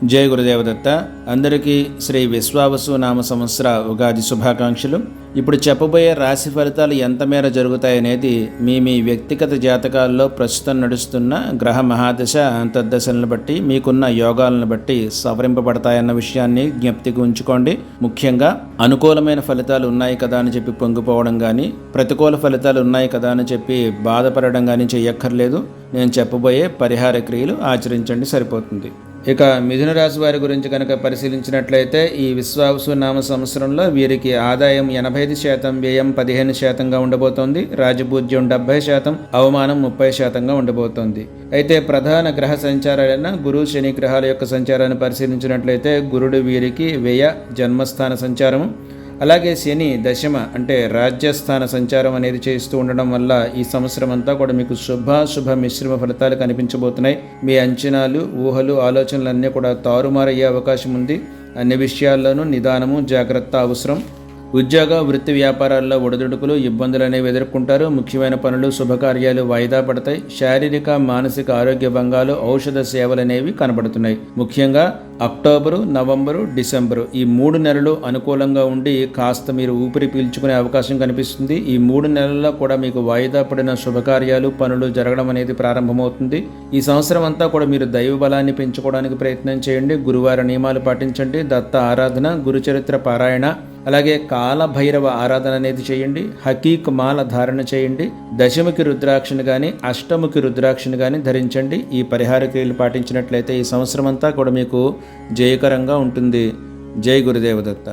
జై గురుదేవదత్త. అందరికీ శ్రీ విశ్వావసు నామ సంవత్సర ఉగాది శుభాకాంక్షలు. ఇప్పుడు చెప్పబోయే రాశి ఫలితాలు ఎంత మేర జరుగుతాయనేది మీ వ్యక్తిగత జాతకాల్లో ప్రస్తుతం నడుస్తున్న గ్రహ మహాదశ అంతర్దశలను బట్టి, మీకున్న యోగాలను బట్టి సవరింపబడతాయన్న విషయాన్ని జ్ఞప్తికి ఉంచుకోండి. ముఖ్యంగా అనుకూలమైన ఫలితాలు ఉన్నాయి కదా అని చెప్పి పొంగిపోవడం కానీ, ప్రతికూల ఫలితాలు ఉన్నాయి కదా అని చెప్పి బాధపడడం కానీ చెయ్యక్కర్లేదు. నేను చెప్పబోయే పరిహార క్రియలు ఆచరించండి, సరిపోతుంది. ఇక మిథున రాశి వారి గురించి కనుక పరిశీలించినట్లయితే, ఈ విశ్వావసు నామ సంవత్సరంలో వీరికి ఆదాయం 85%, వ్యయం 15%గా ఉండబోతోంది. రాజపూజ్యం 70%, అవమానం 30%గా ఉండబోతోంది. అయితే ప్రధాన గ్రహ సంచారాలైన గురు శని గ్రహాల యొక్క సంచారాన్ని పరిశీలించినట్లయితే, గురుడు వీరికి వ్యయ జన్మస్థాన సంచారము, అలాగే శని దశమ అంటే రాజ్యస్థాన సంచారం అనేది చేస్తూ ఉండడం వల్ల ఈ సంవత్సరం అంతా కూడా మీకు శుభ మిశ్రమ ఫలితాలు కనిపించబోతున్నాయి. మీ అంచనాలు, ఊహలు, ఆలోచనలు అన్నీ కూడా తారుమారయ్యే అవకాశం ఉంది. అన్ని విషయాల్లోనూ నిదానము, జాగ్రత్త అవసరం. ఉద్యోగ వృత్తి వ్యాపారాల్లో ఒడిదుడుకులు, ఇబ్బందులు అనేవి ఎదుర్కొంటారు. ముఖ్యమైన పనులు, శుభకార్యాలు వాయిదా పడతాయి. శారీరక, మానసిక ఆరోగ్య భంగాలు, ఔషధ సేవలు అనేవి కనబడుతున్నాయి. ముఖ్యంగా అక్టోబరు, నవంబరు, డిసెంబరు ఈ 3 నెలలు అనుకూలంగా ఉండి కాస్త మీరు ఊపిరి పీల్చుకునే అవకాశం కనిపిస్తుంది. ఈ 3 నెలల్లో కూడా మీకు వాయిదా పడిన శుభకార్యాలు, పనులు జరగడం అనేది ప్రారంభమవుతుంది. ఈ సంవత్సరం అంతా కూడా మీరు దైవ బలాన్ని పెంచుకోవడానికి ప్రయత్నం చేయండి. గురువార నియమాలు పాటించండి. దత్త ఆరాధన, గురుచరిత్ర పారాయణ, అలాగే కాలభైరవ ఆరాధన అనేది చేయండి. హకీక్ మాల ధారణ చేయండి. దశముఖి రుద్రాక్షను కానీ, అష్టముఖి రుద్రాక్షను కానీ ధరించండి. ఈ పరిహార క్రియలు పాటించినట్లయితే ఈ సంవత్సరం అంతా కూడా మీకు జయకరంగా ఉంటుంది. జై గురుదేవదత్త.